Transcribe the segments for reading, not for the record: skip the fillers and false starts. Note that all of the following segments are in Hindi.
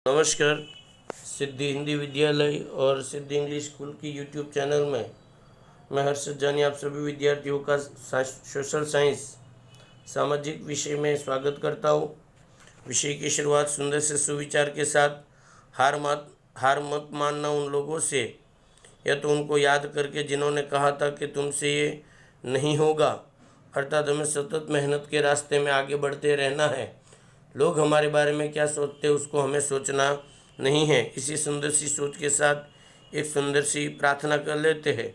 नमस्कार। सिद्धि हिंदी विद्यालय और सिद्धि इंग्लिश स्कूल की यूट्यूब चैनल में मैं हर्षद जानी आप सभी विद्यार्थियों का सोशल साइंस सामाजिक विषय में स्वागत करता हूँ। विषय की शुरुआत सुंदर से सुविचार के साथ हार मत मानना उन लोगों से, या तो उनको याद करके जिन्होंने कहा था कि तुमसे ये नहीं होगा। अर्थात हमें सतत मेहनत के रास्ते में आगे बढ़ते रहना है। लोग हमारे बारे में क्या सोचते हैं उसको हमें सोचना नहीं है। इसी सुंदर सी सोच के साथ एक सुंदर सी प्रार्थना कर लेते हैं।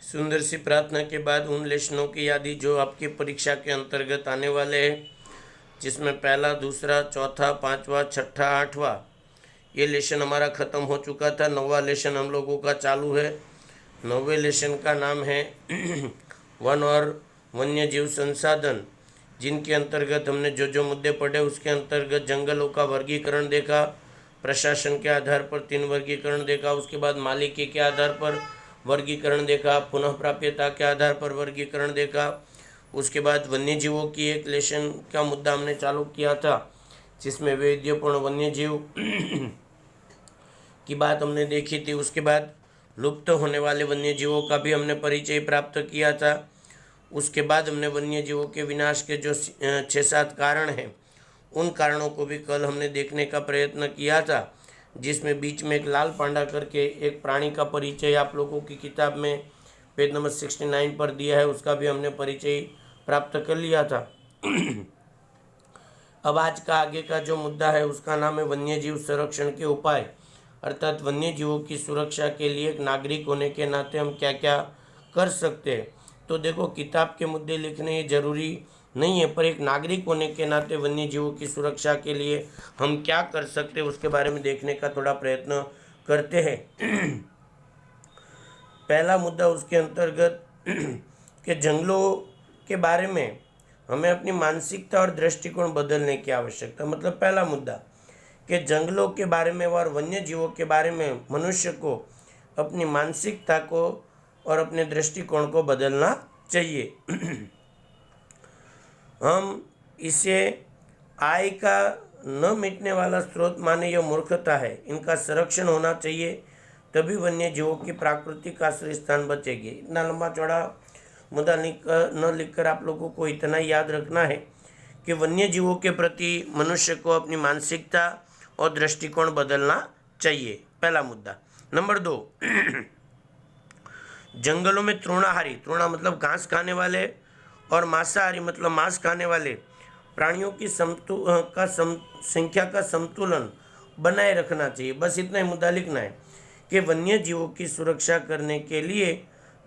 सुंदर सी प्रार्थना के बाद उन लेसनों की यादी जो आपकी परीक्षा के अंतर्गत आने वाले हैं, जिसमें पहला, दूसरा, चौथा, पांचवा, छठा, आठवां ये लेसन हमारा ख़त्म हो चुका था। 9वां लेसन हम लोगों का चालू है। 9वें लेसन का नाम है वन और वन्य जीव संसाधन, जिनके अंतर्गत हमने जो मुद्दे पढ़े उसके अंतर्गत जंगलों का वर्गीकरण देखा, प्रशासन के आधार पर 3 वर्गीकरण देखा, उसके बाद मालिकी के आधार पर वर्गीकरण देखा, पुनः प्राप्यता के आधार पर वर्गीकरण देखा। उसके बाद वन्य जीवों की एक लेसन का मुद्दा हमने चालू किया था, जिसमें वैविध्यपूर्ण वन्य जीव की बात हमने देखी थी। उसके बाद लुप्त होने वाले वन्य जीवों का भी हमने परिचय प्राप्त किया था। उसके बाद हमने वन्य जीवों के विनाश के जो 6-7 कारण हैं उन कारणों को भी कल हमने देखने का प्रयत्न किया था, जिसमें बीच में एक लाल पांडा करके एक प्राणी का परिचय आप लोगों की किताब में पेज नंबर 69 पर दिया है, उसका भी हमने परिचय प्राप्त कर लिया था। अब आज का आगे का जो मुद्दा है उसका नाम है वन्य जीव संरक्षण के उपाय, अर्थात वन्य जीवों की सुरक्षा के लिए एक नागरिक होने के नाते हम क्या क्या कर सकते हैं। तो देखो, किताब के मुद्दे लिखने जरूरी नहीं है, पर एक नागरिक होने के नाते वन्य जीवों की सुरक्षा के लिए हम क्या कर सकते हैं उसके बारे में देखने का थोड़ा प्रयत्न करते हैं। पहला मुद्दा उसके अंतर्गत कि जंगलों के बारे में हमें अपनी मानसिकता और दृष्टिकोण बदलने की आवश्यकता। मतलब पहला मुद्दा कि जंगलों के बारे में और वन्य जीवों के बारे में मनुष्य को अपनी मानसिकता को और अपने दृष्टिकोण को बदलना चाहिए। हम इसे आय का न मिटने वाला स्रोत माने यह मूर्खता है। इनका संरक्षण होना चाहिए, तभी वन्य जीवों की प्राकृतिक आश्रय स्थान बचेगी। इतना लंबा चौड़ा मुद्दा न लिखकर आप लोगों को इतना याद रखना है कि वन्य जीवों के प्रति मनुष्य को अपनी मानसिकता और दृष्टिकोण बदलना चाहिए, पहला मुद्दा। नंबर 2, जंगलों में तृणाहारी, तृणा मतलब घास खाने वाले, और मांसाहारी मतलब मांस खाने वाले प्राणियों की संख्या का संतुलन बनाए रखना चाहिए। बस इतना ही मुद्दा लिखना है कि वन्य जीवों की सुरक्षा करने के लिए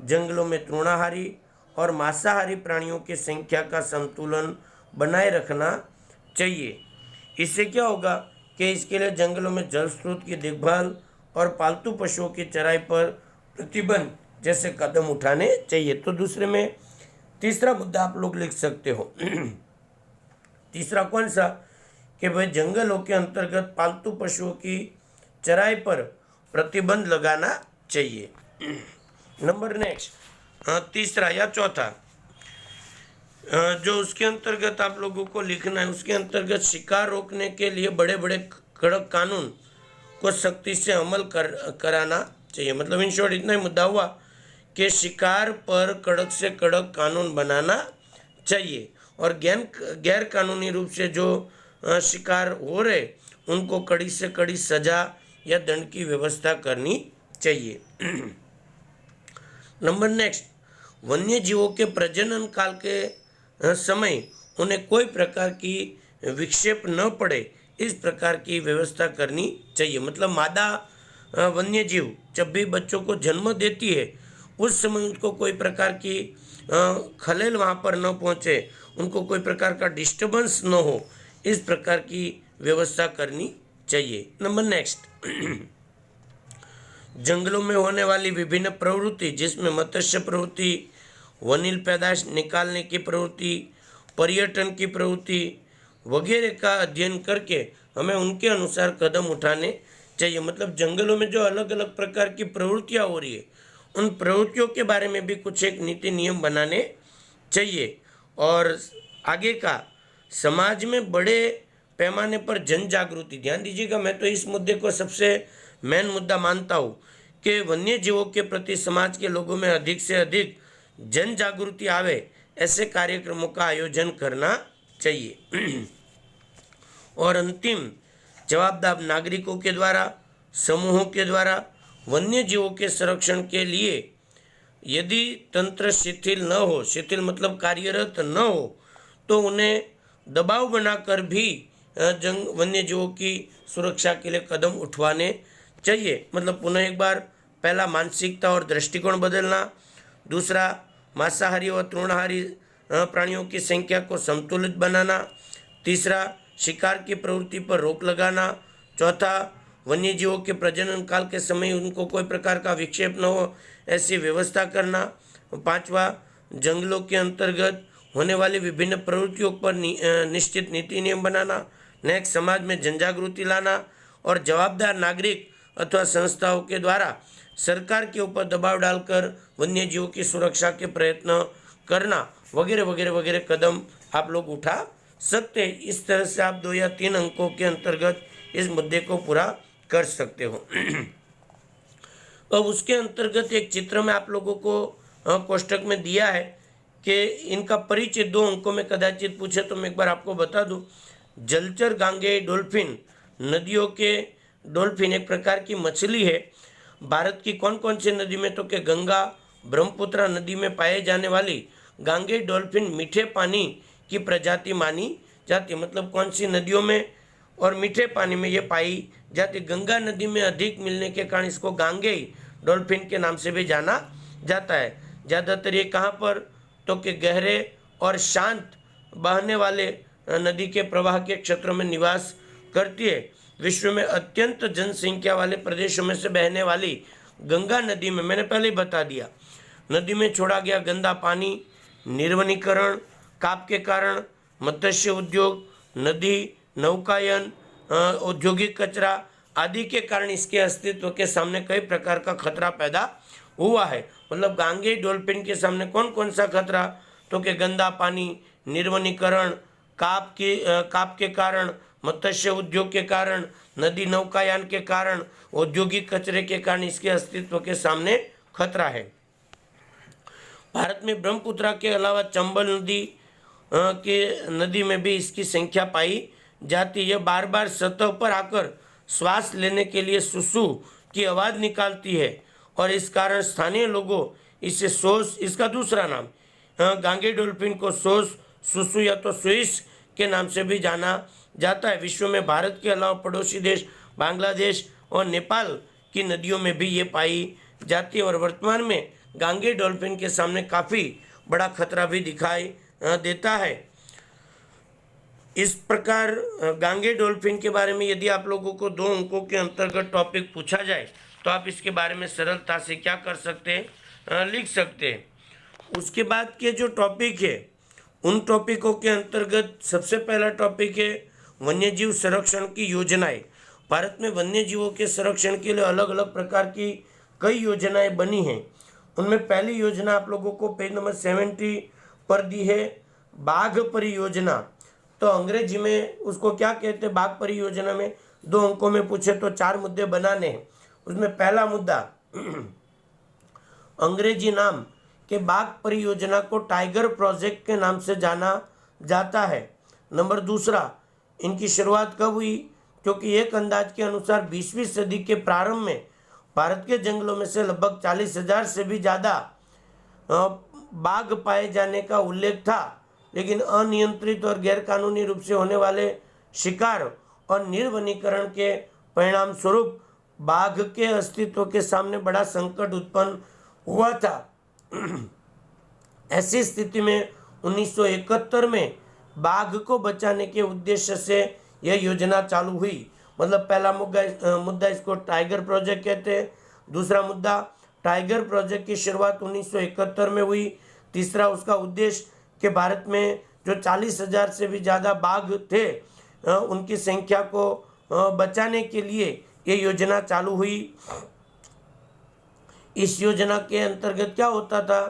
जंगलों में तृणाहारी और मांसाहारी प्राणियों की संख्या का संतुलन बनाए रखना चाहिए। इससे क्या होगा कि इसके लिए जंगलों में जल स्रोत की देखभाल और पालतू पशुओं की चराई पर प्रतिबंध जैसे कदम उठाने चाहिए। तो दूसरे में तीसरा मुद्दा आप लोग लिख सकते हो। तीसरा कौन सा, कि भाई जंगलों के अंतर्गत पालतू पशुओं की चराई पर प्रतिबंध लगाना चाहिए। नंबर नेक्स्ट, तीसरा या चौथा, जो उसके अंतर्गत आप लोगों को लिखना है, उसके अंतर्गत शिकार रोकने के लिए बड़े बड़े कड़क कानून को सख्ती से अमल कराना चाहिए। मतलब इन शॉर्ट इतना ही मुद्दा हुआ कि शिकार पर कड़क से कड़क कानून बनाना चाहिए और गैर कानूनी रूप से जो शिकार हो रहे उनको कड़ी से कड़ी सजा या दंड की व्यवस्था करनी चाहिए। नंबर नेक्स्ट, वन्य जीवों के प्रजनन काल के समय उन्हें कोई प्रकार की विक्षेप न पड़े इस प्रकार की व्यवस्था करनी चाहिए। मतलब मादा वन्य जीव जब भी बच्चों को जन्म देती है उस समय उनको कोई प्रकार की खलेल वहाँ पर न पहुँचे, उनको कोई प्रकार का डिस्टर्बेंस न हो, इस प्रकार की व्यवस्था करनी चाहिए। नंबर नेक्स्ट, जंगलों में होने वाली विभिन्न प्रवृत्ति जिसमें मत्स्य प्रवृत्ति, वनील पैदाश निकालने की प्रवृत्ति, पर्यटन की प्रवृत्ति वगैरह का अध्ययन करके हमें उनके अनुसार कदम उठाने चाहिए। मतलब जंगलों में जो अलग अलग प्रकार की प्रवृत्तियाँ हो रही है उन प्रवृत्तियों के बारे में भी कुछ एक नीति नियम बनाने चाहिए। और आगे का समाज में बड़े पैमाने पर जन जागृति, ध्यान दीजिएगा, मैं तो इस मुद्दे को सबसे मेन मुद्दा मानता हूँ कि वन्य जीवों के प्रति समाज के लोगों में अधिक से अधिक जन जागृति आवे, ऐसे कार्यक्रमों का आयोजन करना चाहिए। और अंतिम, जवाबदार नागरिकों के द्वारा, समूहों के द्वारा वन्य जीवों के संरक्षण के लिए यदि तंत्र शिथिल न हो, शिथिल मतलब कार्यरत न हो, तो उन्हें दबाव बनाकर भी वन्य जीवों की सुरक्षा के लिए कदम उठवाने चाहिए। मतलब पुनः एक बार, पहला मानसिकता और दृष्टिकोण बदलना, दूसरा मांसाहारी व तृणाहारी प्राणियों की संख्या को संतुलित बनाना, तीसरा शिकार की प्रवृत्ति पर रोक लगाना, चौथा वन्य जीवों के प्रजनन काल के समय उनको कोई प्रकार का विक्षेप न हो ऐसी व्यवस्था करना, पांचवा जंगलों के अंतर्गत होने वाली विभिन्न प्रवृत्तियों पर निश्चित नीति नियम बनाना, नेक्स्ट समाज में जनजागृति लाना और जवाबदार नागरिक अथवा संस्थाओं के द्वारा सरकार के ऊपर दबाव डालकर वन्य जीवों की सुरक्षा के प्रयत्न करना वगैरह वगैरह वगैरह कदम आप लोग उठा सकते हैं। इस तरह से आप 2 या 3 अंकों के अंतर्गत इस मुद्दे को पूरा कर सकते हो। अब उसके अंतर्गत एक चित्र में आप लोगों को कोष्टक में दिया है कि इनका परिचय 2 अंकों में कदाचित पूछे तो मैं एक बार आपको बता दूं। जलचर गांगे डॉल्फिन, नदियों के डॉल्फिन एक प्रकार की मछली है। भारत की कौन कौन सी नदी में, तो कि गंगा ब्रह्मपुत्र नदी में पाए जाने वाली गांगे डॉल्फिन मीठे पानी की प्रजाति मानी जाती है। मतलब कौन सी नदियों में और मीठे पानी में ये पाई जाती। गंगा नदी में अधिक मिलने के कारण इसको गांगे डॉल्फिन के नाम से भी जाना जाता है। ज़्यादातर ये कहाँ पर, तो कि गहरे और शांत बहने वाले नदी के प्रवाह के क्षेत्रों में निवास करती है। विश्व में अत्यंत जनसंख्या वाले प्रदेशों में से बहने वाली गंगा नदी में, मैंने पहले ही बता दिया, नदी में छोड़ा गया गंदा पानी, निर्वनीकरण, काप के कारण, मत्स्य उद्योग, नदी नौकायन, औद्योगिक कचरा आदि के कारण इसके अस्तित्व के सामने कई प्रकार का खतरा पैदा हुआ है। मतलब गांगे डॉल्फिन के सामने कौन कौन सा खतरा, तो कि गंदा पानी, निर्वनीकरण, काप के कारण, मत्स्य उद्योग के कारण, नदी नौकायान के कारण, औद्योगिक कचरे के कारण इसके अस्तित्व के सामने खतरा है। भारत में ब्रह्मपुत्र के अलावा चंबल नदी में भी इसकी संख्या पाई जाती है। बार बार सतह पर आकर श्वास लेने के लिए सुसु की आवाज़ निकालती है और इस कारण स्थानीय लोगों इसे सोस, इसका दूसरा नाम गांगे डॉल्फिन को सोस, सुसु या तो स्विस के नाम से भी जाना जाता है। विश्व में भारत के अलावा पड़ोसी देश बांग्लादेश और नेपाल की नदियों में भी ये पाई जाती है और वर्तमान में गांगे डॉल्फिन के सामने काफ़ी बड़ा खतरा भी दिखाई देता है। इस प्रकार गांगे डॉल्फिन के बारे में यदि आप लोगों को 2 अंकों के अंतर्गत टॉपिक पूछा जाए तो आप इसके बारे में सरलता से क्या कर सकते हैं, लिख सकते हैं। उसके बाद के जो टॉपिक है उन टॉपिकों के अंतर्गत सबसे पहला टॉपिक है वन्यजीव संरक्षण की योजनाएं। भारत में वन्य जीवों के संरक्षण के लिए अलग अलग प्रकार की कई योजनाएं बनी हैं। उनमें पहली योजना आप लोगों को पेज नंबर 70 पर दी है, बाघ परियोजना, तो अंग्रेजी में उसको क्या कहते हैं? बाघ परियोजना में 2 अंकों में पूछे तो 4 मुद्दे बनाने हैं। उसमें पहला मुद्दा अंग्रेजी नाम के बाघ परियोजना को टाइगर प्रोजेक्ट के नाम से जाना जाता है। नंबर दूसरा, इनकी शुरुआत कब हुई? क्योंकि एक अंदाज के अनुसार 20वीं सदी के प्रारंभ में भारत के जंगलों में से लगभग 40,000 से भी ज़्यादा बाघ पाए जाने का उल्लेख था, लेकिन अनियंत्रित और गैरकानूनी रूप से होने वाले शिकार और निर्वनीकरण के परिणाम स्वरूप बाघ के अस्तित्व के सामने बड़ा संकट उत्पन्न हुआ था। ऐसी स्थिति में 1971 में बाघ को बचाने के उद्देश्य से यह योजना चालू हुई। मतलब पहला मुद्दा इसको टाइगर प्रोजेक्ट कहते हैं। दूसरा मुद्दा, टाइगर प्रोजेक्ट की शुरुआत 1971 में हुई। तीसरा, उसका उद्देश्य कि भारत में जो 40,000 से भी ज़्यादा बाघ थे उनकी संख्या को बचाने के लिए ये योजना चालू हुई। इस योजना के अंतर्गत क्या होता था?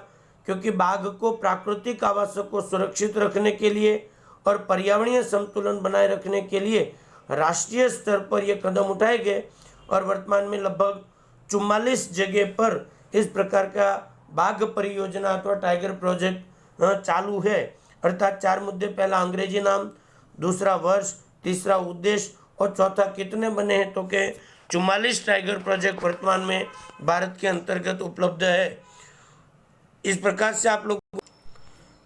क्योंकि बाघ को प्राकृतिक आवासों को सुरक्षित रखने के लिए और पर्यावरणीय संतुलन बनाए रखने के लिए राष्ट्रीय स्तर पर यह कदम उठाए गए और वर्तमान में लगभग 44 जगह पर इस प्रकार का बाघ परियोजना अथवा टाइगर प्रोजेक्ट चालू है। अर्थात 4 मुद्दे, पहला अंग्रेजी नाम, दूसरा वर्ष, तीसरा उद्देश्य और चौथा कितने बने हैं? तो के 44 टाइगर प्रोजेक्ट वर्तमान में भारत के अंतर्गत उपलब्ध है। इस प्रकार से आप लोग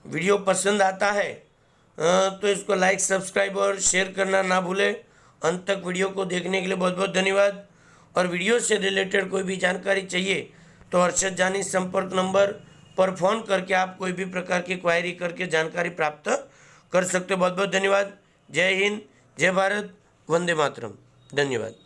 वीडियो पसंद आता है तो इसको लाइक, सब्सक्राइब और शेयर करना ना भूलें। अंत तक वीडियो को देखने के लिए बहुत बहुत धन्यवाद। और वीडियो से रिलेटेड कोई भी जानकारी चाहिए तो हर्षद जानी संपर्क नंबर पर फ़ोन करके आप कोई भी प्रकार की क्वायरी करके जानकारी प्राप्त कर सकते हो। बहुत बहुत धन्यवाद। जय हिंद, जय भारत, वंदे मातरम। धन्यवाद।